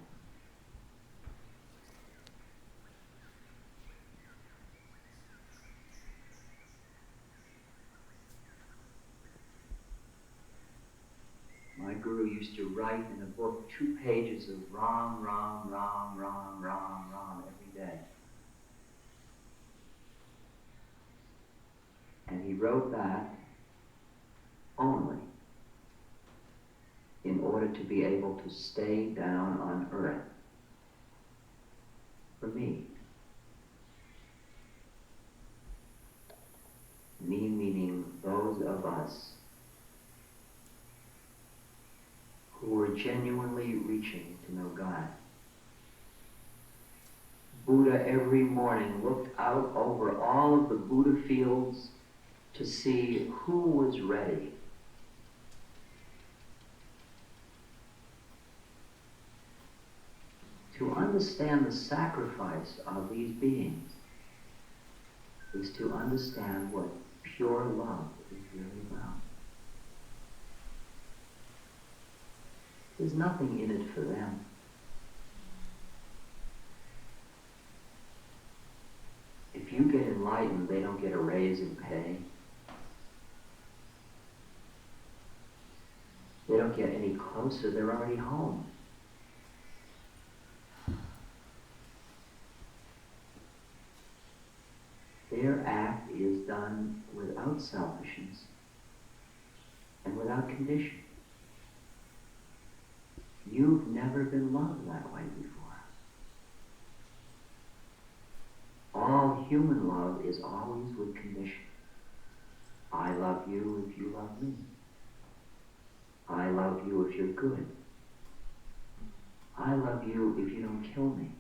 My guru used to write in a book 2 pages of Ram, Ram, Ram, Ram, Ram, Ram every day. And he wrote that only in order to be able to stay down on earth for me. Me meaning those of us who were genuinely reaching to know God. Buddha every morning looked out over all of the Buddha fields to see who was ready. To understand the sacrifice of these beings is to understand what pure love is really about. There's nothing in it for them. If you get enlightened, they don't get a raise in pay. They don't get any closer, they're already home. Their act is done without selfishness and without condition. You've never been loved that way before. All human love is always with condition. I love you if you love me. I love you if you're good. I love you if you don't kill me.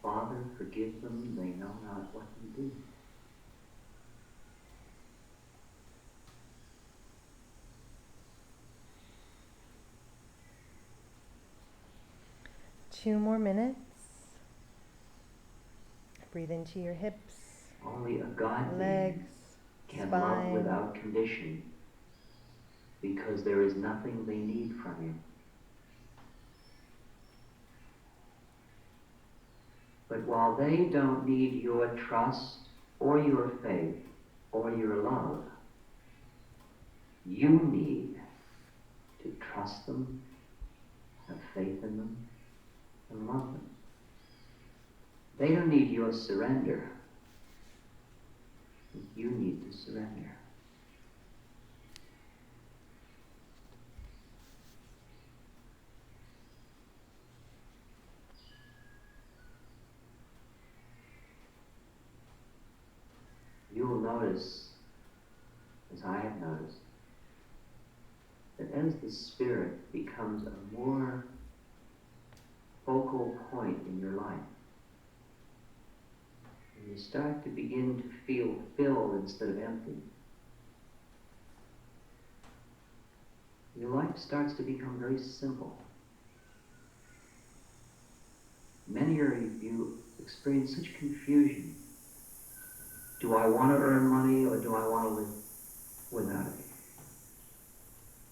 Father, forgive them, they know not what they do. Two more minutes. Breathe into your hips, Only a God legs, can spine. love without condition, because there is nothing they need from you. But while they don't need your trust or your faith or your love, you need to trust them, have faith in them, and love them. They don't need your surrender. You need to surrender. You will notice, as I have noticed, that as the spirit becomes a more focal point in your life, and you start to begin to feel filled instead of empty, your life starts to become very simple. Many of you experience such confusion. Do I want to earn money or do I want to live without it?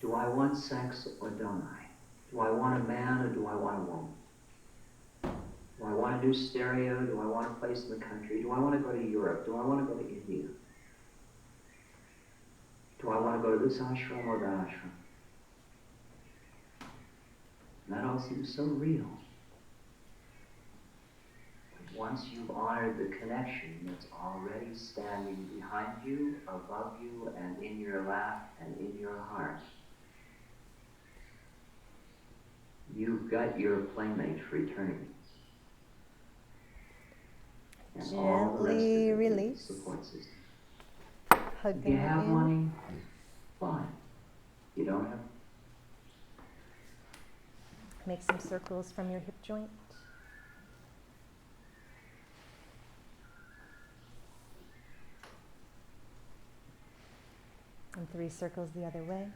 Do I want sex or don't I? Do I want a man or do I want a woman? Do I want a new stereo? Do I want a place in the country? Do I want to go to Europe? Do I want to go to India? Do I want to go to this ashram or that ashram? And that all seems so real. But once you've honored the connection that's already standing behind you, above you, and in your lap, and in your heart, you've got your playmate for eternity. And all the rest of Gently it release. is support system. Hugging If you have in. money, fine. You don't have. Make some circles from your hip joint. And 3 circles the other way.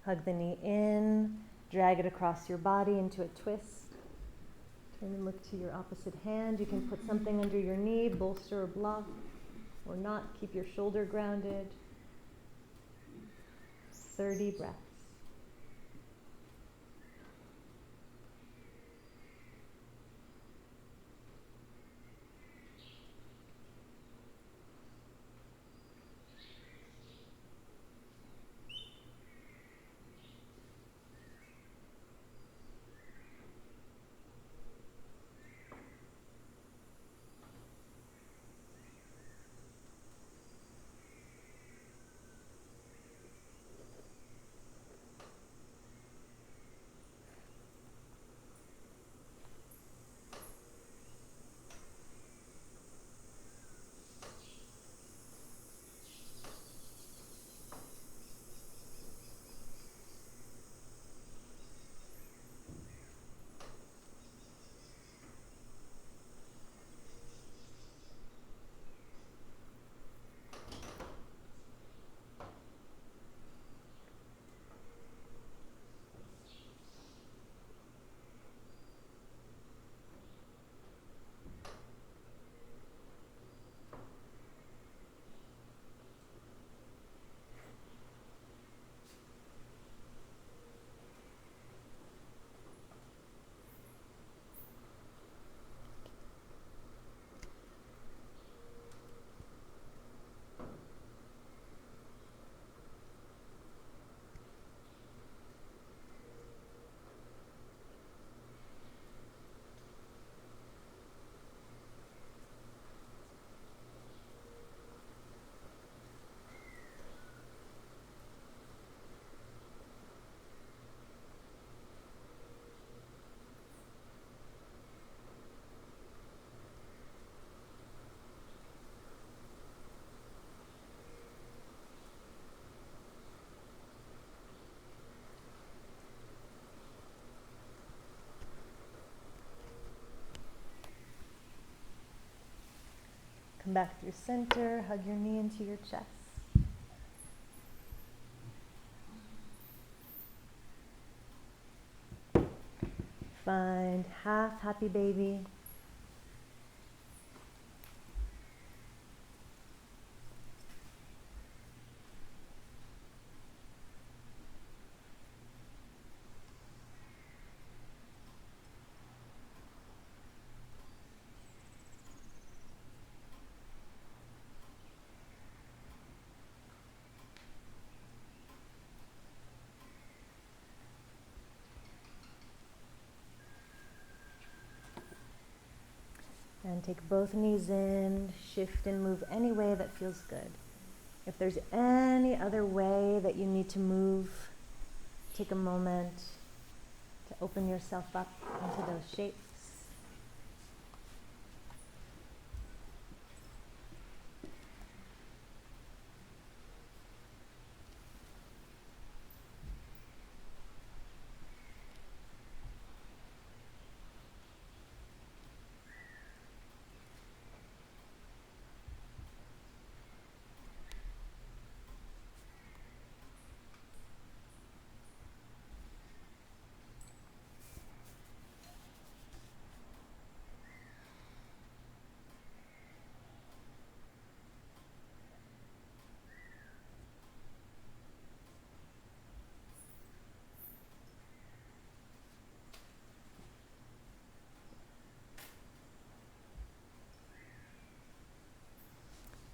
Hug the knee in, drag it across your body into a twist. Turn and look to your opposite hand. You can put something under your knee, bolster or block, or not. Keep your shoulder grounded. 30 breaths. Come back through center, hug your knee into your chest. Find half happy baby. And take both knees in, shift and move any way that feels good. If there's any other way that you need to move, take a moment to open yourself up into those shapes.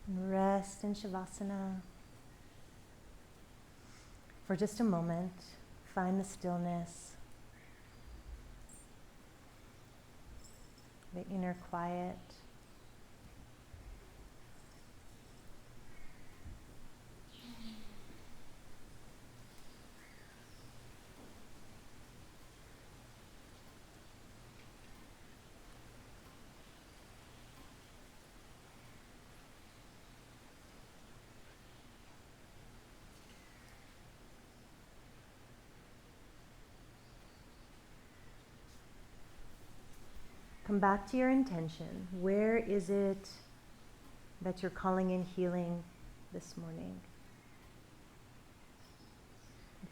And rest in Shavasana. For just a moment, find the stillness. the inner quiet. Come back to your intention. Where is it that you're calling in healing this morning?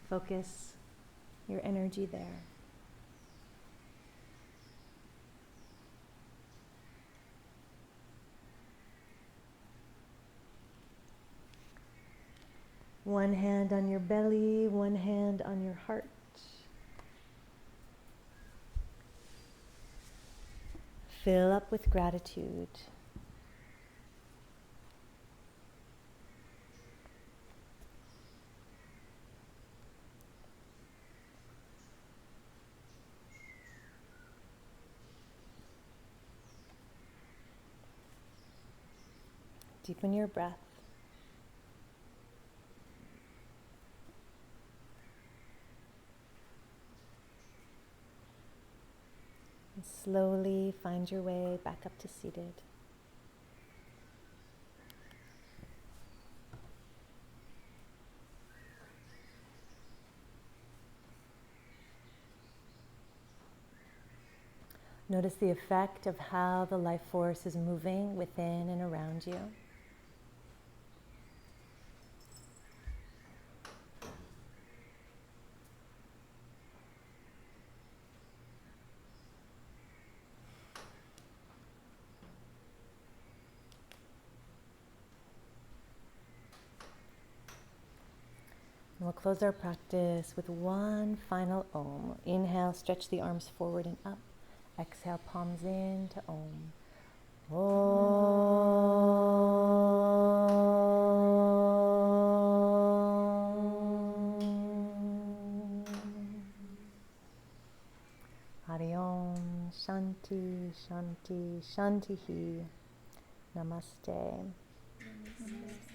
Focus your energy there. One hand on your belly, one hand on your heart. Fill up with gratitude. Deepen your breath. And slowly find your way back up to seated. Notice the effect of how the life force is moving within and around you. And we'll close our practice with one final Om. Inhale, stretch the arms forward and up. Exhale, palms in to Om. Om. Hari Om. Shanti, Shanti, Shantihi. Namaste. Namaste.